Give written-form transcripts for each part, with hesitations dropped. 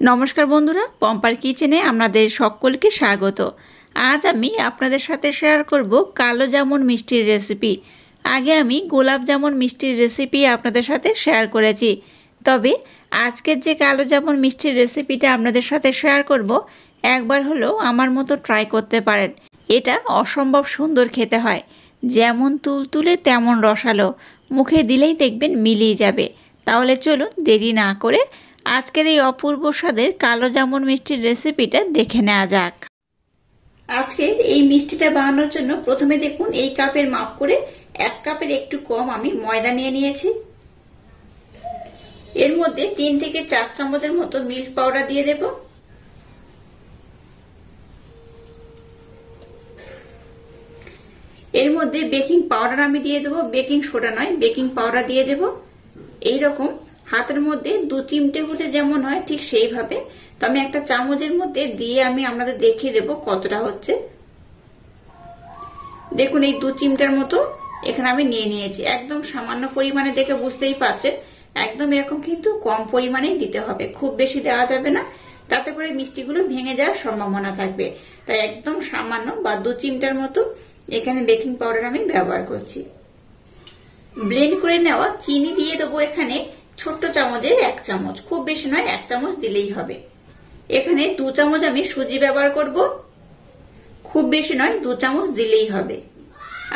नमस्कार बंधुरा पम्पार किचेने आपनादेर सकलके स्वागत। आज आमी आपनादेर साथे शेयर करब कालो जामुन मिष्टिर रेसिपि। आगे आमी गोलाप जामुन मिष्टिर रेसिपि आपनादेर साथे शेयर करेछि, तबे आजकेर जे कालो जामुन मिष्टिर रेसिपिटा आपनादेर साथे शेयर करब एकबार हलो आमार मतो ट्राई करते पारेन। एटा असम्भव सुंदर खेते हय, जेमन तुलतुले तेमन रसालो, मुखे दिलेई देखबेन मिलिये जाबे। ताहले चलुन देरी ना करे आजकेर এই অপূর্ব স্বাদের কালো জামুন মিষ্টির রেসিপিটা দেখে নেওয়া যাক। আজকে এই মিষ্টিটা বানানোর জন্য প্রথমে দেখুন এই কাপের মাপ করে 1 কাপের একটু কম আমি ময়দা নিয়ে নিয়েছি। এর মধ্যে 3 থেকে 4 চামচের মতো মিল্ক পাউডার দিয়ে দেব। এর মধ্যে বেকিং পাউডার আমি দিয়ে দেব, বেকিং সোডা নয় বেকিং পাউডার দিয়ে দেব। এই রকম हाथेर मध्य 2 चिमटे हले जेमन हय ठीक सेई भावे। तो आमी एकटा चामचेर मध्य दिए आमी आपनादेर देखिए देब कतटा हच्छे। देखुन এই 2 चिमटार मतो एखाने आमी निये नियेछि। एकदम सामान्य परिमाणे देखे बुझतेई पाच्छेन, एकदम एरकम किन्तु कम परिमाणेई दिते हबे, खूब बेशी देওয়া যাবে না, তাতে করে মিষ্টিগুলো ভেঙে যাওয়ার সম্ভাবনা থাকবে। তাই একদম সামান্য বা 2 চিমটার মতো এখানে বেকিং পাউডার আমি ব্যবহার করছি। ব্লেন্ড করে নেওয়া চিনি দিয়ে দেব এখানে ছোট্ট চামচের 1 চামচ, খুব বেশি নয় 1 চামচ দিলেই হবে। এখানে 2 চামচ আমি সুজি ব্যবহার করব, খুব বেশি নয় 2 চামচ দিলেই হবে।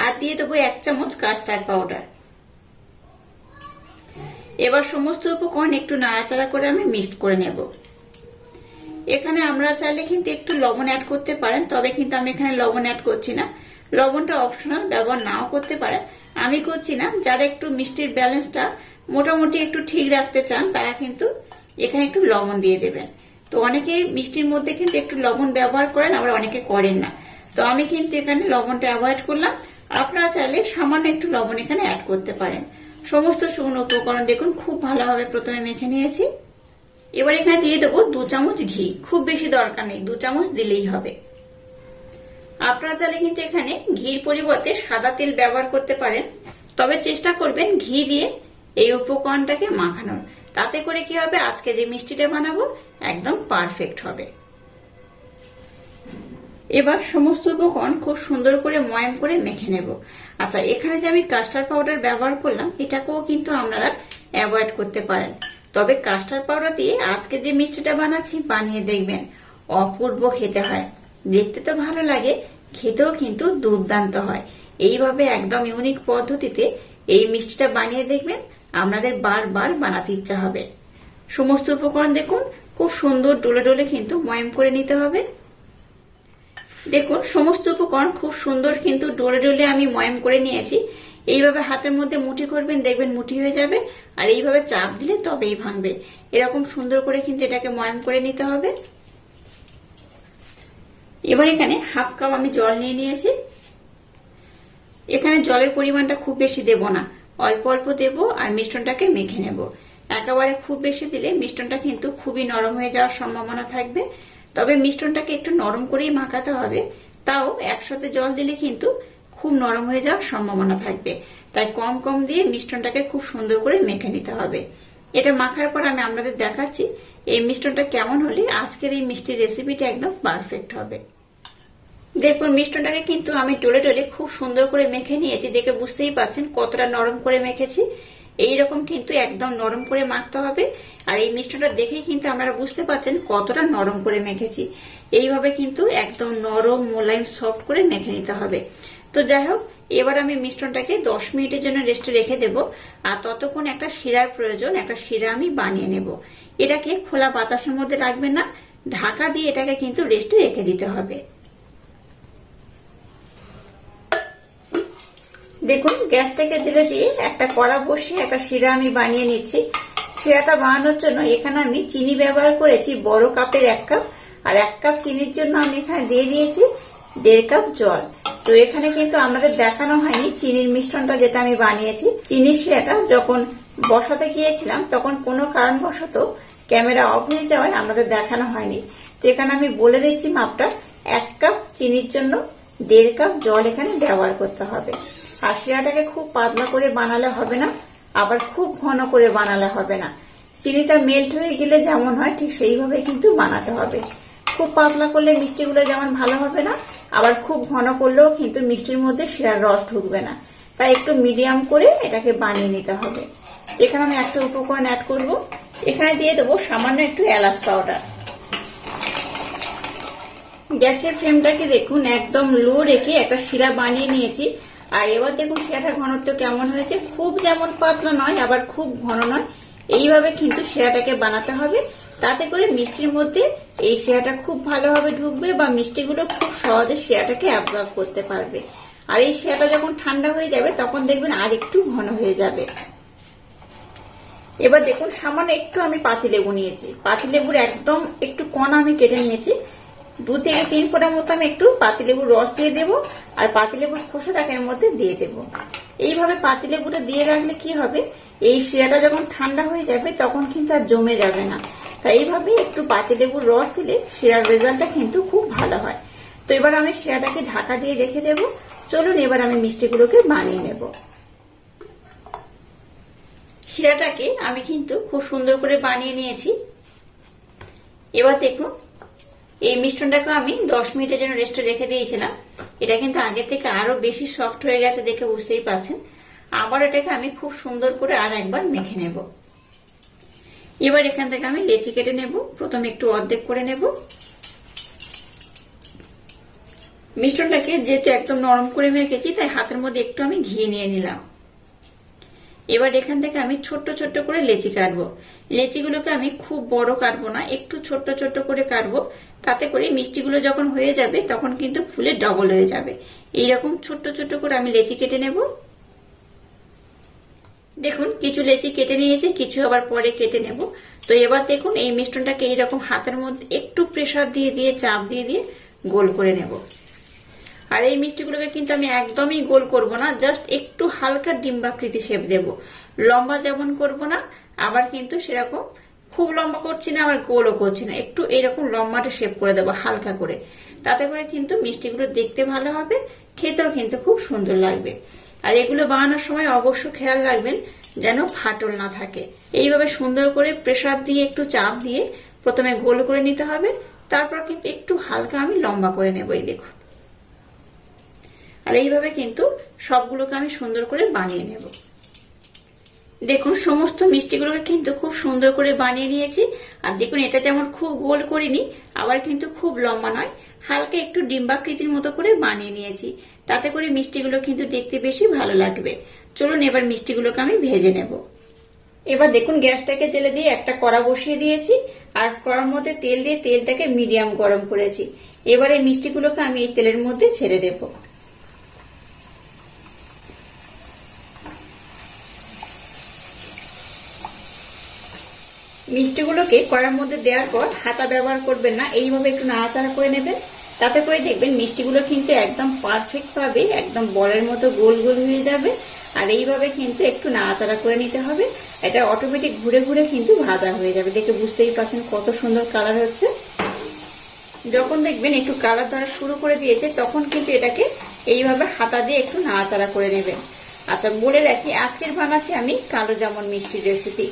আর দিয়ে দেব 1 চামচ কাস্টার্ড পাউডার। এবার সমস্ত উপকরণ একটু নাড়াচাড়া করে আমি মিক্সড করে নেব। এখানে আমরা চাইলে কিন্তু একটু লবণ অ্যাড করতে পারেন, তবে কিন্তু আমি এখানে লবণ অ্যাড করছি না। লবণটা অপশনাল, ব্যবহার নাও করতে পারেন, আমি করছি না। যারা একটু মিষ্টির ব্যালেন্সটা মোটামুটি একটু ঠিক রাখতে চান তারা কিন্তু এখানে একটু লবণ দিয়ে দেবেন। তো অনেকে মিষ্টির মধ্যে কিন্তু একটু লবণ ব্যবহার করেন, আবার অনেকে করেন না। তো আমি কিন্তু এখানে লবণটা অ্যাভয়েড করলাম। আপনারা চাইলে সামান্য একটু লবণ এখানে অ্যাড করতে পারেন। সমস্ত শুকনো উপকরণ দেখুন খুব ভালোভাবে প্রথমে মেখে নিয়েছি। এবার এখানে দিয়ে দেবো 2 চামচ ঘি, খুব বেশি দরকার নেই, 2 চামচ দিলেই হবে। আপনারা চাইলে কিন্তু এখানে ঘির পরিবর্তে সাদা তেল ব্যবহার করতে পারেন, তবে চেষ্টা করবেন ঘি দিয়ে এই উপকরণটাকে মাখানোর। তাতে করে কি হবে, আজকে যে মিষ্টিটা বানাবো একদম পারফেক্ট হবে। এবার সমস্ত উপকরণ খুব সুন্দর করে ময়াম করে মেখে নেব। আচ্ছা, এখানে যে আমি কাস্টার্ড পাউডার ব্যবহার করলাম এটাকেও কিন্তু আপনারা অ্যাভয়েড করতে পারেন, তবে কাস্টার্ড পাউডার দিয়ে আজকে যে মিষ্টিটা বানাচ্ছি বানিয়ে দেখবেন অপূর্ব খেতে হয়। দেখতে তো ভালো লাগে, খেতেও কিন্তু দুর্দান্ত হয়। এইভাবে একদম ইউনিক পদ্ধতিতে এই মিষ্টিটা বানিয়ে দেখবেন আপনাদের বারবার বানাতে ইচ্ছা হবে। সমস্ত উপকরণ দেখুন খুব সুন্দর ডলে ডলে কিন্তু ময়াম করে নিতে হবে। দেখুন সমস্ত উপকরণ খুব সুন্দর কিন্তু ডলে ডলে আমি ময়াম করে নিয়েছি। এইভাবে হাতের মধ্যে মুঠি করবেন, দেখবেন মুঠি হয়ে যাবে। আর এইভাবে চাপ দিলে তবেই ভাঙবে। এরকম সুন্দর করে কিন্তু এটাকে ময়াম করে নিতে হবে। এবার এখানে হাফ কাপ আমি জল নিয়ে নিয়েছি। এখানে জলের পরিমাণটা খুব বেশি দেব না, অল্প অল্প দেব আর মিশ্রণটাকে মেখে নেব। একেবারে খুব বেশি দিলে মিশ্রণটা কিন্তু খুবই নরম হয়ে যাওয়ার সম্ভাবনা থাকবে, তবে মিশ্রণটাকে একটু নরম করেই মাখাতে হবে। তাও একসাথে জল দিলে কিন্তু খুব নরম হয়ে যাওয়ার সম্ভাবনা থাকবে, তাই কম কম দিয়ে মিশ্রণটাকে খুব সুন্দর করে মেখে নিতে হবে। এটা মাখার পর আমি আপনাদের দেখাচ্ছি এই মিশ্রণটা কেমন হলে আজকের এই মিষ্টির রেসিপিটা একদম পারফেক্ট হবে। দেখুন মিশ্রণটাকে কিন্তু আমি ডলে ডলে খুব সুন্দর করে মেখে নিয়েছি, দেখে বুঝতেই পাচ্ছেন কতটা নরম করে মেখেছি। এইরকম কিন্তু একদম নরম করে মাখতে হবে। আর এই মিশ্রণটা দেখেই কিন্তু আপনারা বুঝতে পাচ্ছেন কতটা নরম করে মেখেছি। এইভাবে কিন্তু একদম নরম মোলায়েম সফট করে মেখে নিতে হবে। তো যাই হোক, এবার আমি মিশ্রণটাকে 10 মিনিটের জন্য রেস্টে রেখে দেব। আর ততক্ষণ একটা শিরার প্রয়োজন, একটা শিরা আমি বানিয়ে নেব। এটাকে খোলা বাতাসের মধ্যে রাখবেন না, ঢাকা দিয়ে এটাকে কিন্তু রেস্টে রেখে দিতে হবে। দেখুন গ্যাসটাকে জেলে দিয়ে একটা কড়া বসিয়ে একটা শিরা আমি বানিয়ে নিচ্ছি। শিরাটা বানানোর জন্য এখানে আমি চিনি ব্যবহার করেছি বড় কাপের 1 কাপ, আর 1 কাপ চিনির জন্য আমি এখানে দিয়ে দিয়েছি 1.5 কাপ জল। তো এখানে কিন্তু আমাদের দেখানো হয়নি চিনির মিশ্রণটা যেটা আমি বানিয়েছি। চিনির শিরাটা যখন বসাতে গিয়েছিলাম তখন কোনো কারণবশত ক্যামেরা অফ হয়ে যাওয়ায় আমাদের দেখানো হয়নি। তো এখানে আমি বলে দিচ্ছি মাপটা, 1 কাপ চিনির জন্য 1.5 কাপ জল এখানে ব্যবহার করতে হবে। আর শিরাটাকে খুব পাতলা করে বানালে হবে না, আবার খুব ঘন করে বানালে হবে না। চিনিটা মেল্ট হয়ে গেলে যেমন হয় ঠিক সেইভাবে কিন্তু বানাতে হবে। খুব পাতলা করলে মিষ্টিগুলো যেমন ভালো হবে না, আবার খুব ঘন করলেও কিন্তু মিষ্টির মধ্যে শিরার রস ঢুকবে না। তাই একটু মিডিয়াম করে এটাকে বানিয়ে নিতে হবে। এখানে আমি একটা উপকরণ অ্যাড করব। এখানে দিয়ে দেবো সামান্য একটু এলাচ পাউডার। গ্যাসের ফ্লেমটাকে দেখুন একদম লো রেখে একটা শিরা বানিয়ে নিয়েছি। আর এবার দেখুন শিরাটা ঘনত্ব কেমন হয়েছে, খুব যেমন পাতলা নয় আবার খুব ঘন নয়, এইভাবে কিন্তু শিরাটাকে বানাতে হবে। তাতে করে মিষ্টির মধ্যে এই শিরাটা খুব ভালোভাবে ঢুকবে বা মিষ্টিগুলো খুব সহজে শিরাটাকে অ্যাবজর্ব করতে পারবে। আর এই শিরাটা যখন ঠান্ডা হয়ে যাবে তখন দেখবেন আর একটু ঘন হয়ে যাবে। এবার দেখুন সামান্য একটু আমি পাতিলেবু নিয়েছি, পাতিলেবুর একদম একটু কণা আমি কেটে নিয়েছি। 2 থেকে 3 ফোঁটা মতো আমি একটু পাতিলেবুর রস দিয়ে দেবো আর পাতিলেবুর খোসাটাকে এর মধ্যে দিয়ে দেবো। এইভাবে পাতিলেবুটা দিয়ে রাখলে কি হবে, এই শিরাটা যখন ঠান্ডা হয়ে যাবে তখন কিন্তু আর জমে যাবে না। তাই এইভাবে একটু পাতিলেবুর রস দিলে শিরার রেজাল্টটা কিন্তু খুব ভালো হয়। তো এবার আমি শিরাটাকে ঢাকা দিয়ে রেখে দেবো। চলুন এবার আমি মিষ্টিগুলোকে বানিয়ে নেব। শিরাটাকে আমি কিন্তু খুব সুন্দর করে বানিয়ে নিয়েছি। এবার দেখুন এই মিশ্রণটাকে আমি 10 মিনিটের জন্য রেস্টে রেখে দিয়েছিলাম। এটা কিন্তু আগে থেকে আরো বেশি সফট হয়ে গেছে, দেখে বুঝতেই পারছেন। আবার এটাকে আমি খুব সুন্দর করে আর একবার মেখে নেব। এবার এখান থেকে আমি লেচি কেটে নেব। প্রথমে একটু অর্ধেক করে নেব। মিশ্রণটাকে যেহেতু একদম নরম করে মেখেছি তাই হাতের মধ্যে একটু আমি ঘি নিয়ে নিলাম। এবার এখান থেকে আমি ছোট্ট ছোট্ট করে লেচি কাটবো। লেচিগুলোকে আমি খুব বড় কাটবো না, একটু ছোট্ট ছোট্ট করে কাটবো। তাতে করে মিষ্টিগুলো যখন হয়ে যাবে তখন কিন্তু ফুলে ডবল হয়ে যাবে। এইরকম ছোট্ট ছোট্ট করে আমি লেচি কেটে নেব। দেখুন কিছু লেচি কেটে নিয়েছি, কিছু আবার পরে কেটে নেব। তো এবার দেখুন এই মিশ্রণটাকে এইরকম হাতের মধ্যে একটু প্রেসার দিয়ে দিয়ে চাপ দিয়ে দিয়ে গোল করে নেব। আর এই মিষ্টিগুলোকে কিন্তু আমি একদমই গোল করব না, জাস্ট একটু হালকা ডিম্বাকৃতি শেপ দেব। লম্বা যেমন করব না, আবার কিন্তু সেরকম খুব লম্বা করছি না আবার গোলও করছি না, একটু এরকম লম্বাটা শেপ করে দেবো হালকা করে। তাতে করে কিন্তু মিষ্টিগুলো দেখতে ভালো হবে, খেতেও কিন্তু খুব সুন্দর লাগবে। আর এগুলো বানানোর সময় অবশ্য খেয়াল রাখবেন যেন ফাটল না থাকে। এইভাবে সুন্দর করে প্রেসার দিয়ে একটু চাপ দিয়ে প্রথমে গোল করে নিতে হবে, তারপর কিন্তু একটু হালকা আমি লম্বা করে নেব। এই দেখুন, আর এইভাবে কিন্তু সবগুলোকে আমি সুন্দর করে বানিয়ে নেব। দেখুন সমস্ত মিষ্টিগুলোকে কিন্তু খুব সুন্দর করে বানিয়ে নিয়েছি। আর দেখুন এটা যেমন খুব গোল করিনি আবার কিন্তু খুব লম্বা নয়, হালকা একটু ডিম্বাকৃতির মতো করে বানিয়ে নিয়েছি। তাতে করে মিষ্টিগুলো কিন্তু দেখতে বেশি ভালো লাগবে। চলুন এবার মিষ্টিগুলোকে আমি ভেজে নেব। এবার দেখুন গ্যাসটাকে জেলে দিয়ে একটা কড়া বসিয়ে দিয়েছি আর কড়ার মধ্যে তেল দিয়ে তেলটাকে মিডিয়াম গরম করেছি। এবার এই মিষ্টিগুলোকে আমি এই তেলের মধ্যে ছেড়ে দেব। মিষ্টিগুলোকে কড়ার মধ্যে দেওয়ার পর হাতা ব্যবহার করবেন না, এইভাবে একটু নাড়াচাড়া করে নেবেন। তাতে করে দেখবেন মিষ্টিগুলো কিন্তু একদম পারফেক্ট ভাবে একদম বলের মতো গোল গোল হয়ে যাবে। আর এইভাবে কিন্তু একটু নাড়াচাড়া করে নিতে হবে, এটা অটোমেটিক ঘুরে ঘুরে কিন্তু ভাজা হয়ে যাবে। দেখে বুঝতেই পারছেন কত সুন্দর কালার হচ্ছে। যখন দেখবেন একটু কালার ধরা শুরু করে দিয়েছে তখন কিন্তু এটাকে এইভাবে হাতা দিয়ে একটু নাড়াচাড়া করে নেবেন। আচ্ছা বলে রাখি, আজকের বানাচ্ছি আমি কালো জামুন মিষ্টির রেসিপি।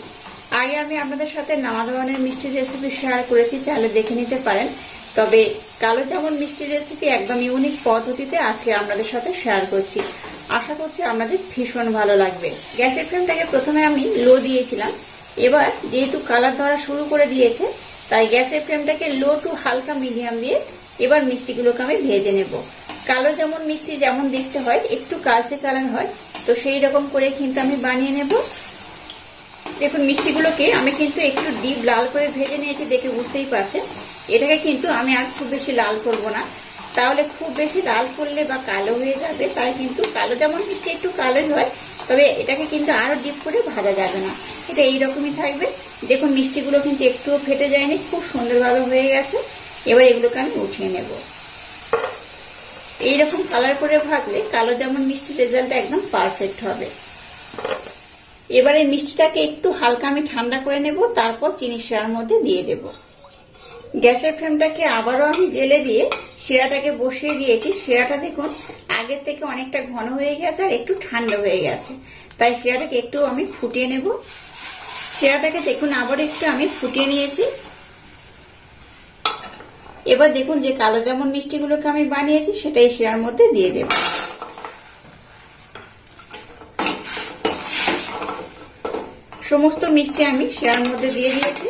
আগে আমি আপনাদের সাথে নানা ধরনের মিষ্টির রেসিপি শেয়ার করেছি, চাইলে দেখে নিতে পারেন। তবে কালো জামুন মিষ্টির রেসিপি একদম ইউনিক পদ্ধতিতে আজকে আপনাদের সাথে শেয়ার করছি। আশা করছি আপনাদের ভীষণ ভালো লাগবে। গ্যাসের ফ্লেমটাকে প্রথমে আমি লো দিয়েছিলাম। এবার যেহেতু কালার ধরা শুরু করে দিয়েছে তাই গ্যাসের ফ্লেমটাকে লো টু হালকা মিডিয়াম দিয়ে এবার মিষ্টিগুলোকে আমি ভেজে নেব। কালো জামুন মিষ্টি যেমন দেখতে হয় একটু কালচে কালার হয়, তো সেই রকম করে কিন্তু আমি বানিয়ে নেব। দেখুন মিষ্টিগুলোকে আমি কিন্তু একটু ডিপ লাল করে ভেজে নিয়েছি, দেখে বুঝতেই পারছেন। এটাকে কিন্তু আমি আর খুব বেশি লাল করব না, তাহলে খুব বেশি লাল করলে বা কালো হয়ে যাবে। তাই কিন্তু কালো জামুন মিষ্টি একটু কালোই হয়, তবে এটাকে কিন্তু আরো ডিপ করে ভাজা যাবে না, এটা এইরকমই থাকবে। দেখুন মিষ্টিগুলো কিন্তু একটুও ফেটে যায়নি, খুব সুন্দরভাবে হয়ে গেছে। এবার এগুলোকে আমি উঠিয়ে নেব। এইরকম কালার করে ভাজলে কালো জামুন মিষ্টির রেজাল্টটা একদম পারফেক্ট হবে। এবার এই মিষ্টিটাকে একটু হালকা আমি ঠান্ডা করে নেব, তারপর চিনি শিরার মধ্যে দিয়ে দেব। গ্যাসের ফ্লেমটাকে আবারও আমি জেলে দিয়ে শিরাটাকে বসিয়ে দিয়েছি। শিরাটা দেখুন আগের থেকে অনেকটা ঘন হয়ে গেছে আর একটু ঠান্ডা হয়ে গেছে, তাই শিরাটাকে একটু আমি ফুটিয়ে নেব। শিরাটাকে দেখুন আবার একটু আমি ফুটিয়ে নিয়েছি। এবার দেখুন যে কালো জামুন মিষ্টিগুলোকে আমি বানিয়েছি সেটাই শিরার মধ্যে দিয়ে দেব। সমস্ত মিষ্টি আমি শিরার মধ্যে দিয়ে দিয়েছি।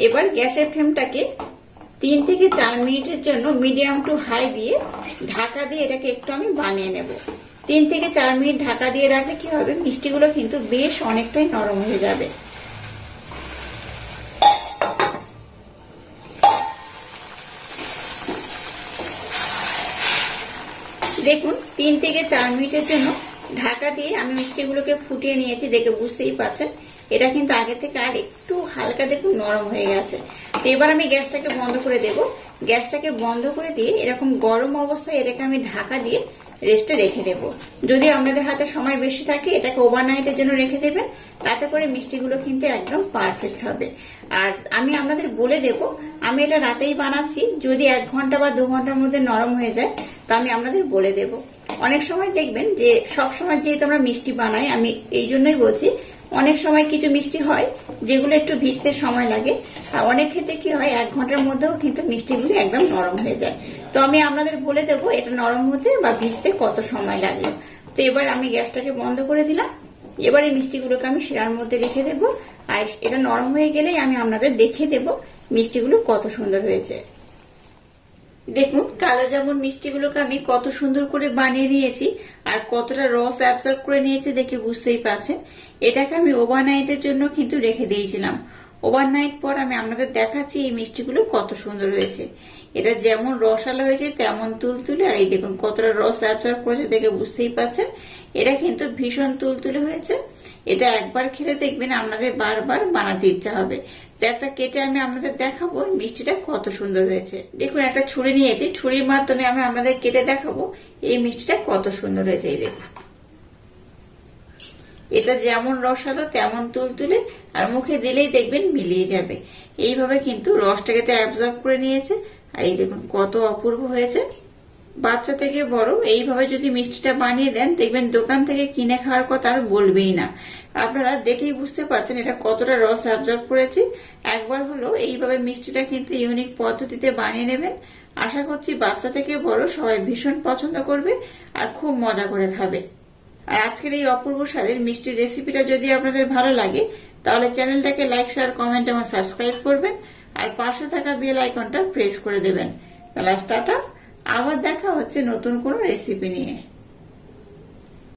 এবার গ্যাসের ফ্লেমটাকে 3 থেকে 4 মিনিটের জন্য মিডিয়াম টু হাই দিয়ে ঢাকা দিয়ে এটাকে একটু আমি বানিয়ে নেব। 3 থেকে 4 মিনিট ঢাকা দিয়ে রাখলে কি হবে, মিষ্টিগুলো কিন্তু বেশ অনেকটাই নরম হয়ে যাবে। দেখুন 3 থেকে 4 মিনিটের জন্য ঢাকা দিয়ে আমি মিষ্টিগুলোকে ফুটিয়ে নিয়েছি, দেখে বুঝতেই পারছেন এটা কিন্তু আগে থেকে আর একটু হালকা দেখুন নরম হয়ে গেছে। তো এবার আমি গ্যাসটাকে বন্ধ করে দেব। গ্যাসটাকে বন্ধ করে দিয়ে এরকম গরম অবস্থায় এটাকে আমি ঢাকা দিয়ে রেস্টে রেখে দেব। যদি আপনাদের হাতে সময় বেশি থাকে এটাকে ওভারনাইটের জন্য রেখে দেবেন, তাতে করে মিষ্টিগুলো কিন্তু একদম পারফেক্ট হবে। আর আমি আপনাদের বলে দেব, আমি এটা রাতেই বানাচ্ছি, যদি 1 ঘন্টা বা 2 ঘন্টার মধ্যে নরম হয়ে যায় তো আমি আপনাদের বলে দেব। অনেক সময় দেখবেন যে সব সময় যেহেতু আমরা মিষ্টি বানাই, আমি এই জন্যই বলছি, অনেক সময় কিছু মিষ্টি হয় যেগুলো একটু ভিজতে সময় লাগে, আর অনেক ক্ষেত্রে কি হয় 1 ঘন্টার মধ্যেও কিন্তু মিষ্টিগুলো একদম নরম হয়ে যায়। তো আমি আপনাদের বলে দেবো এটা নরম হতে বা ভিজতে কত সময় লাগলো। তো এবার আমি গ্যাসটাকে বন্ধ করে দিলাম। এবার এই মিষ্টিগুলোকে আমি শিরার মধ্যে রেখে দেবো, আর এটা নরম হয়ে গেলেই আমি আপনাদের দেখিয়ে দেবো মিষ্টিগুলো কত সুন্দর হয়েছে। দেখুন কালো জামুন মিষ্টিগুলোকে আমি কত সুন্দর করে বানিয়ে নিয়েছি আর কতটা রস অ্যাবজর্ব করে নিয়েছে দেখে বুঝতেই পারছেন। এটাকে আমি ওভারনাইটের জন্য কিন্তু রেখে দিয়েছিলাম। ওভারনাইট পর আমি আপনাদের দেখাচ্ছি এই মিষ্টিগুলো কত সুন্দর হয়েছে। এটা যেমন রসালো হয়েছে তেমন তুলতুলে, আর এই দেখুন কতটা রস অ্যাবজর্ব করেছে দেখে বুঝতেই পারছেন। এটা কিন্তু ভীষণ তুলতুলে হয়েছে। এটা একবার খেলে দেখবেন আপনাদের বারবার বানাতে ইচ্ছা হবে। তো একটা কেটে আমি আপনাদের দেখাবো মিষ্টিটা কত সুন্দর হয়েছে। দেখুন একটা ছুরি নিয়েছি, ছুরির মাধ্যমে আমি আপনাদের কেটে দেখাবো এই মিষ্টিটা কত সুন্দর হয়েছে। এই দেখুন এটা যেমন রসালো তেমন তুলতুলে, আর মুখে দিলেই দেখবেন মিলিয়ে যাবে। এইভাবে কিন্তু রসটাকে এটা অ্যাবজর্ব করে নিয়েছে, আর এই দেখুন কত অপূর্ব হয়েছে। বাচ্চা থেকে বড় এইভাবে যদি মিষ্টিটা বানিয়ে দেন দেখবেন দোকান থেকে কিনে খাওয়ার কথা আর বলবেই না। আপনারা দেখেই বুঝতে পারছেন এটা কতটা রস অ্যাবজর্ব করেছে। একবার হলো এইভাবে মিষ্টিটা কিন্তু ইউনিক পদ্ধতিতে বানিয়ে নেবেন। আশা করছি বাচ্চা থেকে বড় সবাই ভীষণ পছন্দ করবে আর খুব মজা করে খাবে। আর আজকের এই অপূর্ব স্বাদের মিষ্টির রেসিপিটা যদি আপনাদের ভালো লাগে তাহলে চ্যানেলটাকে লাইক, শেয়ার, কমেন্ট এবং সাবস্ক্রাইব করবেন, আর পাশে থাকা বেল আইকনটা প্রেস করে দেবেন। তাহলে টাটা, আবার দেখা হচ্ছে নতুন কোনো রেসিপি নিয়ে।